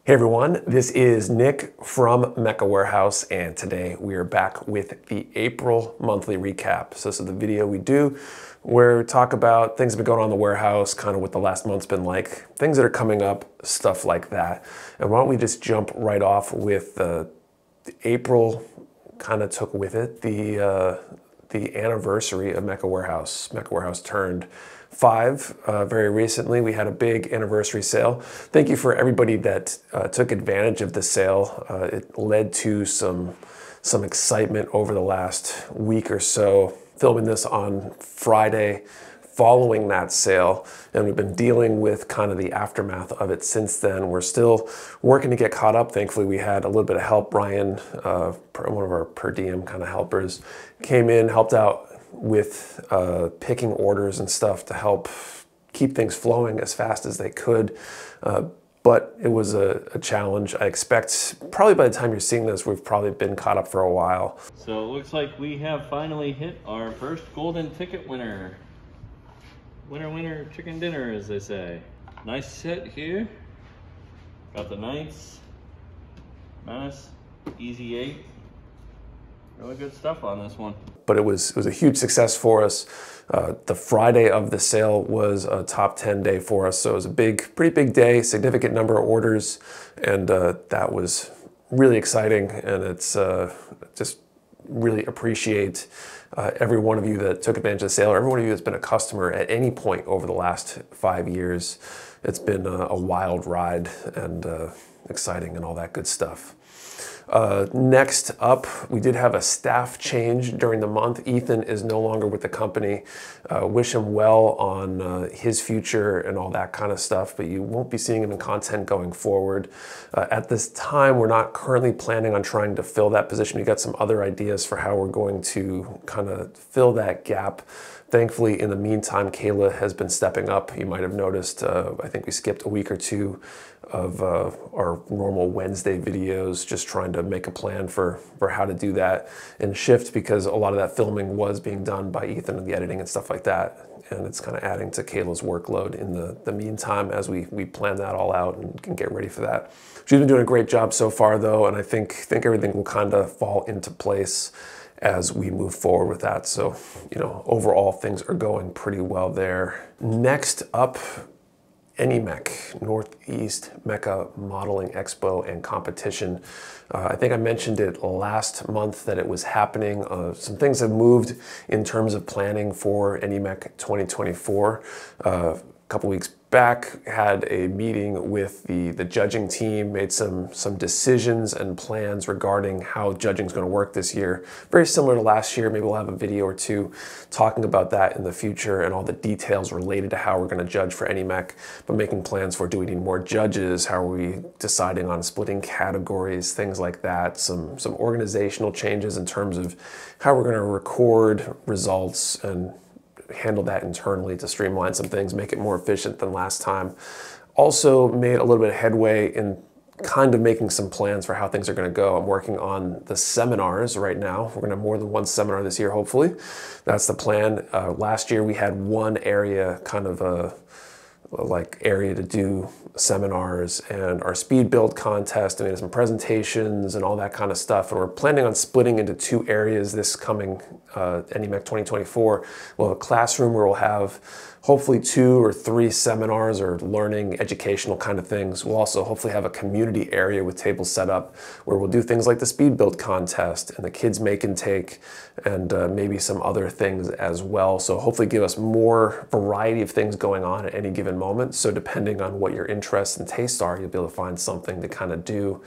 Hey everyone, this is Nick from Mecha Warehouse, and today we are back with the April monthly recap. So this is the video we do where we talk about things that have been going on in the warehouse, kind of what the last month's been like, things that are coming up, stuff like that. And why don't we just jump right off with the April kind of took with it the anniversary of Mecha Warehouse. Mecha Warehouse turned 5 very recently. We had a big anniversary sale. Thank you for everybody that took advantage of the sale. It led to some excitement over the last week or so. Filming this on Friday following that sale, and we've been dealing with kind of the aftermath of it since then. We're still working to get caught up. Thankfully, we had a little bit of help. Ryan, one of our per diem kind of helpers, came in, helped out with picking orders and stuff to help keep things flowing as fast as they could. But it was a challenge. I expect probably by the time you're seeing this, we've probably been caught up for a while. So it looks like we have finally hit our first golden ticket winner. Winner, winner, chicken dinner, as they say. Nice set here. Got the Knights. Nice, easy 8. Really good stuff on this one. But it was a huge success for us. The Friday of the sale was a top 10 day for us. So it was a pretty big day, significant number of orders. And that was really exciting. And it's just really appreciate every one of you that took advantage of the sale, or every one of you that's been a customer at any point over the last 5 years. It's been a wild ride and exciting and all that good stuff. Next up, we did have a staff change during the month. Ethan is no longer with the company. Wish him well on his future and all that kind of stuff, but you won't be seeing him in content going forward. At this time, we're not currently planning on trying to fill that position. We've got some other ideas for how we're going to kind of fill that gap. Thankfully, in the meantime, Kayla has been stepping up. You might have noticed, I think we skipped a week or two of our normal Wednesday videos, just trying to make a plan for how to do that and shift, because a lot of that filming was being done by Ethan and the editing and stuff like that. And it's kind of adding to Kayla's workload in the meantime as we plan that all out and can get ready for that. She's been doing a great job so far though, and I think everything will kind of fall into place as we move forward with that. So, you know, overall things are going pretty well there. Next up, NEMEC, Northeast Mecha Modeling Expo and Competition. I think I mentioned it last month that it was happening. Some things have moved in terms of planning for NEMEC 2024. A couple weeks back, had a meeting with the judging team, made some decisions and plans regarding how judging is going to work this year. Very similar to last year. Maybe we'll have a video or two talking about that in the future and all the details related to how we're going to judge for NEMEC, but making plans for, do we need more judges? How are we deciding on splitting categories? Things like that. Some organizational changes in terms of how we're going to record results and handle that internally to streamline some things, make it more efficient than last time. Also made a little bit of headway in kind of making some plans for how things are going to go. I'm working on the seminars right now. We're going to have more than one seminar this year, hopefully. That's the plan. Last year we had one area, kind of a area to do seminars and our speed build contest, and some presentations and all that kind of stuff. And we're planning on splitting into 2 areas this coming NEMEC 2024. We'll have a classroom where we'll have hopefully 2 or 3 seminars or learning, educational kind of things. We'll also hopefully have a community area with tables set up where we'll do things like the speed build contest and the kids make and take, and maybe some other things as well. So hopefully give us more variety of things going on at any given moment. So depending on what your interests and tastes are, you'll be able to find something to kind of do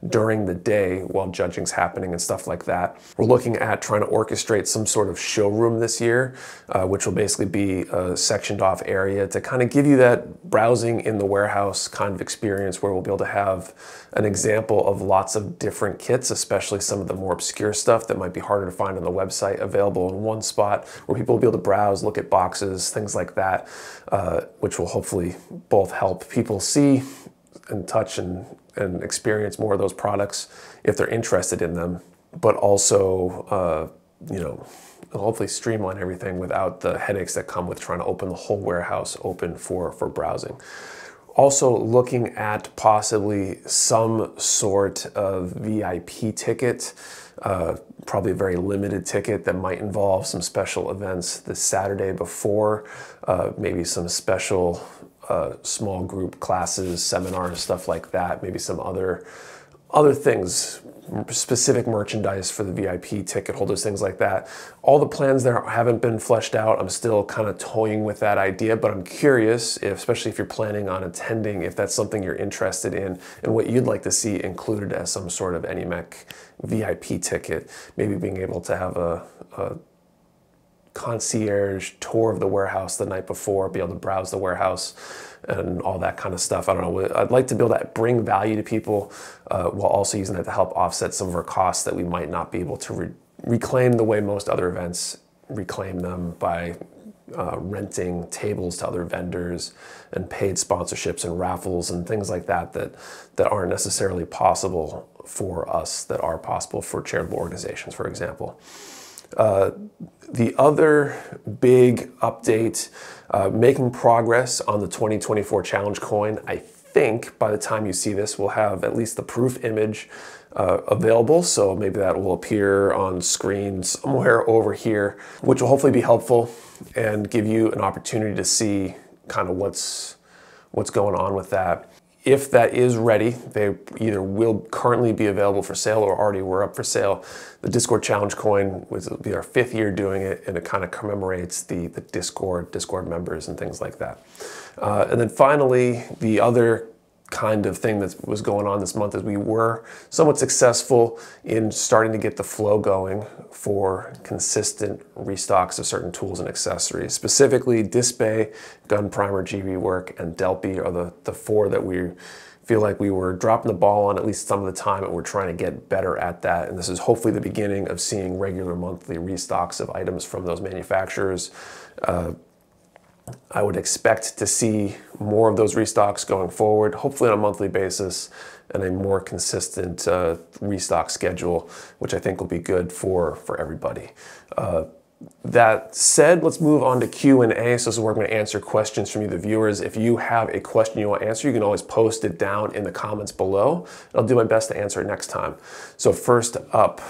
during the day while judging's happening and stuff like that. We're looking at trying to orchestrate some sort of showroom this year, which will basically be a sectioned off area to kind of give you that browsing in the warehouse kind of experience, where we'll be able to have an example of lots of different kits, especially some of the more obscure stuff that might be harder to find on the website, available in one spot where people will be able to browse, look at boxes, things like that, which will hopefully both help people see and touch and experience more of those products if they're interested in them, but also, you know, hopefully streamline everything without the headaches that come with trying to open the whole warehouse open for browsing. Also looking at possibly some sort of VIP ticket, probably a very limited ticket that might involve some special events the Saturday before, maybe some special small group classes, seminars, stuff like that, maybe some other things, specific merchandise for the VIP ticket holders, things like that. All the plans there haven't been fleshed out. I'm still kind of toying with that idea, but I'm curious, especially if you're planning on attending, if that's something you're interested in and what you'd like to see included as some sort of NEMEC VIP ticket. Maybe being able to have a concierge tour of the warehouse the night before, be able to browse the warehouse and all that kind of stuff. I don't know. I'd like to be able to bring value to people while also using that to help offset some of our costs that we might not be able to reclaim the way most other events reclaim them, by renting tables to other vendors and paid sponsorships and raffles and things like that that aren't necessarily possible for us, that are possible for charitable organizations, for example. The other big update, making progress on the 2024 Challenge coin. I think by the time you see this, we'll have at least the proof image available. So maybe that will appear on screen somewhere over here, which will hopefully be helpful and give you an opportunity to see kind of what's going on with that. If that is ready, they either will currently be available for sale or already were up for sale. The Discord Challenge coin will be our 5th year doing it, and it kind of commemorates the Discord members and things like that. And then finally, the other kind of thing that was going on this month is we were somewhat successful in starting to get the flow going for consistent restocks of certain tools and accessories. Specifically, Disbay, Gun Primer, G Rework, and Delpy are the 4 that we feel like we were dropping the ball on at least some of the time, and we're trying to get better at that. And this is hopefully the beginning of seeing regular monthly restocks of items from those manufacturers. I would expect to see more of those restocks going forward, hopefully on a monthly basis, and a more consistent restock schedule, which I think will be good for everybody. That said, let's move on to Q&A. So this is where I'm going to answer questions from you, the viewers. If you have a question you want to answer, you can always post it down in the comments below. I'll do my best to answer it next time. So first up,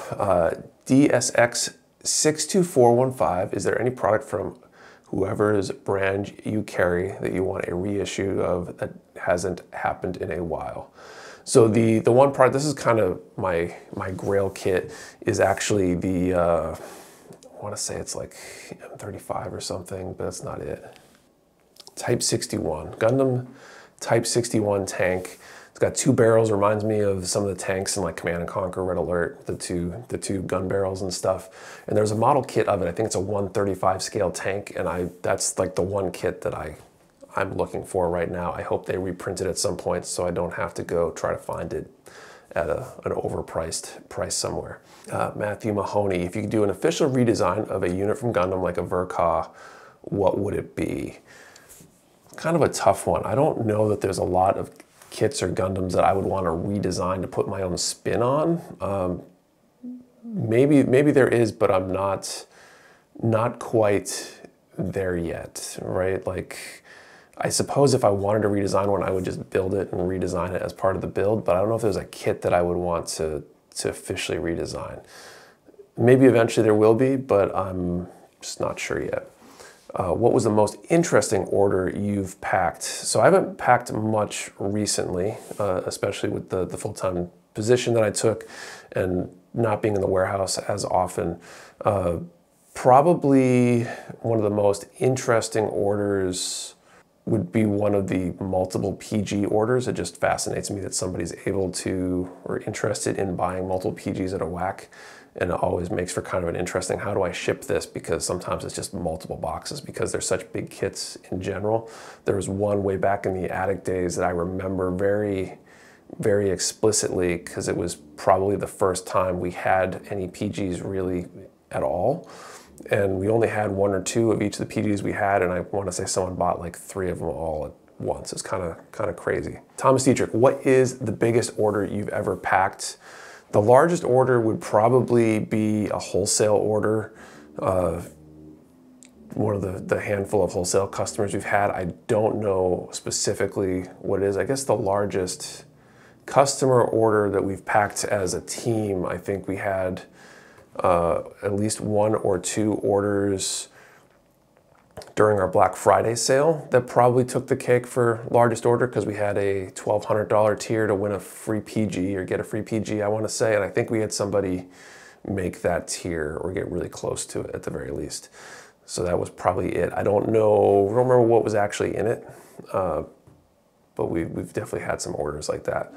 DSX62415, is there any product from whoever's brand you carry that you want a reissue of that hasn't happened in a while? So the one product, this is kind of my grail kit, is actually the, I want to say it's like M35 or something, but that's not it. Type 61, Gundam Type 61 tank. It's got 2 barrels, reminds me of some of the tanks in like Command & Conquer, Red Alert, the two gun barrels and stuff. And there's a model kit of it. I think it's a 135 scale tank, and that's like the one kit that I'm looking for right now. I hope they reprint it at some point so I don't have to go try to find it at an overpriced price somewhere. Matthew Mahoney, if you could do an official redesign of a unit from Gundam like a Verka, what would it be? Kind of a tough one. I don't know that there's a lot of kits or Gundams that I would want to redesign to put my own spin on. Maybe there is, but I'm not quite there yet, right? Like, I suppose if I wanted to redesign one, I would just build it and redesign it as part of the build, but I don't know if there's a kit that I would want to officially redesign. Maybe eventually there will be, but I'm just not sure yet. What was the most interesting order you've packed? So I haven't packed much recently, especially with the full-time position that I took and not being in the warehouse as often. Probably one of the most interesting orders would be one of the multiple PG orders. It just fascinates me that somebody's able to, or interested in buying multiple PGs at a whack. And it always makes for kind of an interesting, how do I ship this? Because sometimes it's just multiple boxes because they're such big kits in general. There was one way back in the attic days that I remember very, very explicitly, because it was probably the first time we had any PGs really at all. And we only had 1 or 2 of each of the PGs we had, and I want to say someone bought like 3 of them all at once. It's kind of crazy. Thomas Dietrich, what is the biggest order you've ever packed? The largest order would probably be a wholesale order. one of the handful of wholesale customers we've had. I don't know specifically what it is. I guess the largest customer order that we've packed as a team, I think we had at least 1 or 2 orders during our Black Friday sale that probably took the cake for largest order, because we had a $1,200 tier to win a free PG or get a free PG, I want to say, and I think we had somebody make that tier or get really close to it at the very least. So that was probably it. I don't remember what was actually in it, but we've definitely had some orders like that.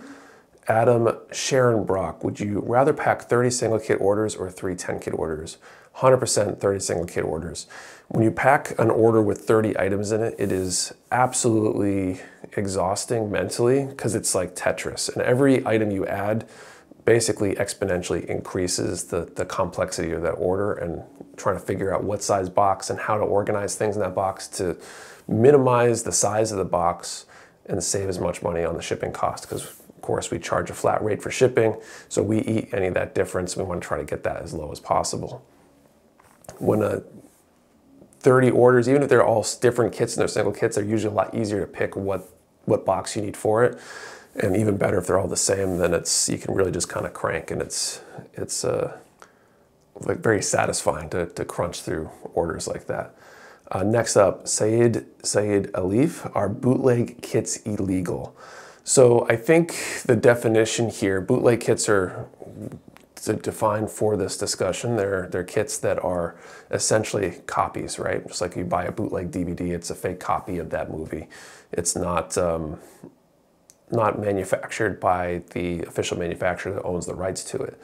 Adam Sharon Brock, would you rather pack 30 single kit orders or 3 10-kit orders? 100% 30 single kit orders. When you pack an order with 30 items in it, it is absolutely exhausting mentally, because it's like Tetris, and every item you add basically exponentially increases the complexity of that order, and trying to figure out what size box and how to organize things in that box to minimize the size of the box and save as much money on the shipping cost, because of course we charge a flat rate for shipping, so we eat any of that difference. We want to try to get that as low as possible. When 30 orders, even if they're all different kits and they're single kits, they're usually a lot easier to pick what box you need for it. And even better if they're all the same, then you can really just kind of crank, and it's like very satisfying to crunch through orders like that. Next up, Sayed Alif, are bootleg kits illegal? So I think the definition here, bootleg kits are defined for this discussion. They're kits that are essentially copies, right? Just like you buy a bootleg DVD, it's a fake copy of that movie. It's not manufactured by the official manufacturer that owns the rights to it.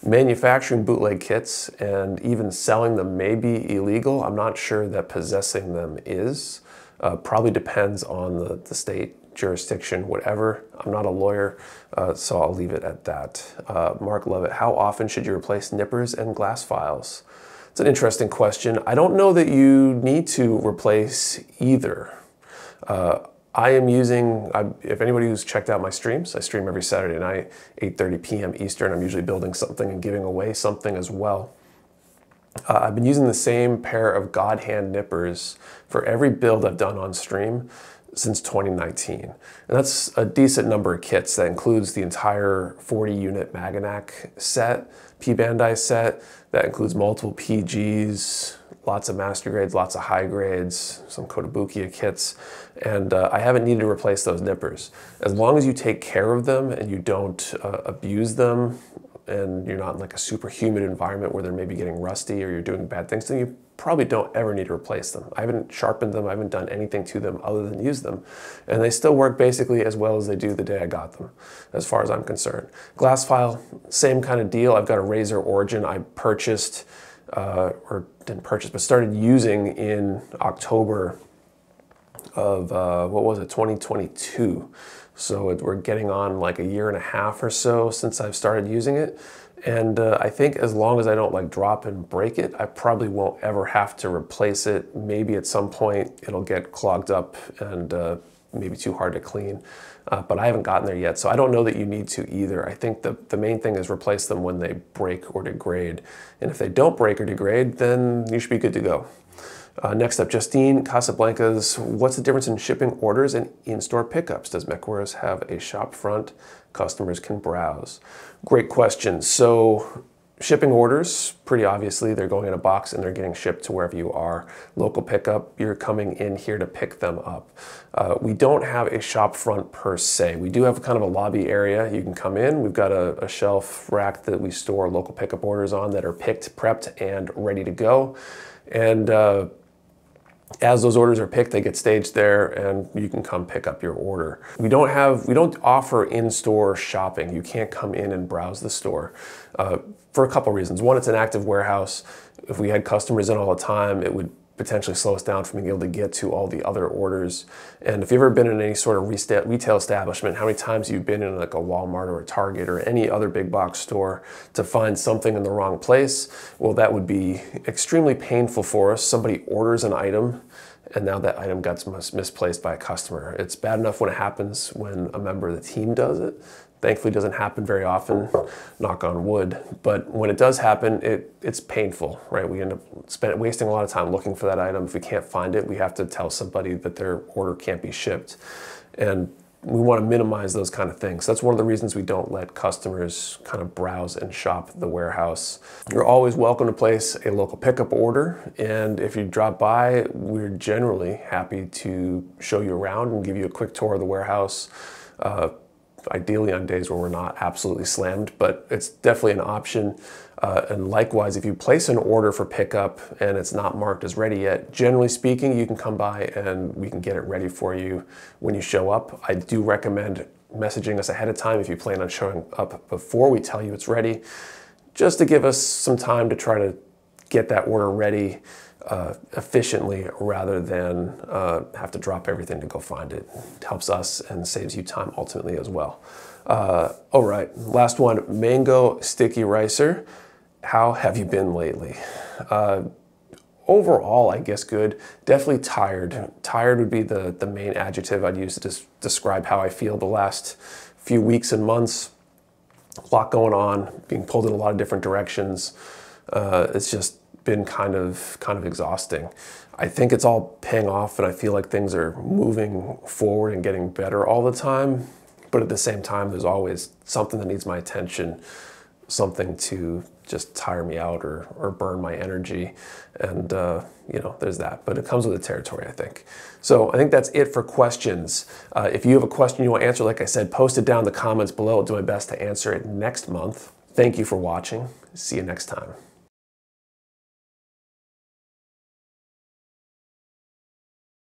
Manufacturing bootleg kits and even selling them may be illegal. I'm not sure that possessing them is. Probably depends on the state, jurisdiction, whatever. I'm not a lawyer, so I'll leave it at that. Mark Lovett, how often should you replace nippers and glass files? It's an interesting question. I don't know that you need to replace either. I am using, if anybody who's checked out my streams, I stream every Saturday night, 8:30 p.m. Eastern. I'm usually building something and giving away something as well. I've been using the same pair of God hand nippers for every build I've done on stream since 2019. And that's a decent number of kits. That includes the entire 40-unit Maganac set, P-Bandai set. That includes multiple PGs, lots of master grades, lots of high grades, some Kotobukiya kits, and I haven't needed to replace those nippers. As long as you take care of them and you don't abuse them, and you're not in like a super humid environment where they're maybe getting rusty or you're doing bad things to them, you probably don't ever need to replace them. I haven't sharpened them, I haven't done anything to them other than use them. And they still work basically as well as they do the day I got them, as far as I'm concerned. Glass file, same kind of deal. I've got a Razor Origin I purchased, or didn't purchase, but started using in October of, 2022. So we're getting on like a year and a half or so since I've started using it. And I think as long as I don't like drop and break it, I probably won't ever have to replace it. Maybe at some point it'll get clogged up and maybe too hard to clean. But I haven't gotten there yet, so I don't know that you need to either. I think the main thing is replace them when they break or degrade. And if they don't break or degrade, then you should be good to go. Next up, Justine Casablancas, what's the difference in shipping orders and in-store pickups? Does MechWarehouse have a shop front customers can browse? Great question. So shipping orders, pretty obviously, they're going in a box and they're getting shipped to wherever you are. Local pickup, you're coming in here to pick them up. We don't have a shop front per se. We do have kind of a lobby area. You can come in. We've got a shelf rack that we store local pickup orders on that are picked, prepped, and ready to go. And as those orders are picked, they get staged there and you can come pick up your order. We don't offer in-store shopping. You can't come in and browse the store for a couple reasons. One, it's an active warehouse. If we had customers in all the time, it would potentially slow us down from being able to get to all the other orders. And if you've ever been in any sort of retail establishment, how many times you've been in like a Walmart or a Target or any other big box store to find something in the wrong place? Well, that would be extremely painful for us. Somebody orders an item and now that item gets misplaced by a customer. It's bad enough when it happens when a member of the team does it, Thankfully, it doesn't happen very often, knock on wood. But when it does happen, it's painful, right? We end up wasting a lot of time looking for that item. If we can't find it, we have to tell somebody that their order can't be shipped. And we want to minimize those kind of things. That's one of the reasons we don't let customers kind of browse and shop the warehouse. You're always welcome to place a local pickup order. And if you drop by, we're generally happy to show you around and give you a quick tour of the warehouse. Ideally on days where we're not absolutely slammed, but it's definitely an option. And likewise, if you place an order for pickup and it's not marked as ready yet, generally speaking, you can come by and we can get it ready for you when you show up. I do recommend messaging us ahead of time if you plan on showing up before we tell you it's ready, just to give us some time to try to get that order ready efficiently rather than have to drop everything to go find it. It helps us and saves you time ultimately as well. All right, last one, mango sticky ricer. How have you been lately? Overall, I guess good. Definitely tired. Tired would be the main adjective I'd use to describe how I feel the last few weeks and months. A lot going on, being pulled in a lot of different directions. It's just been kind of exhausting. I think it's all paying off and I feel like things are moving forward and getting better all the time. But at the same time, there's always something that needs my attention, something to just tire me out or burn my energy. And, you know, there's that. But it comes with the territory, I think. So I think that's it for questions. If you have a question you want to answer, like I said, post it down in the comments below. I'll do my best to answer it next month. Thank you for watching. See you next time.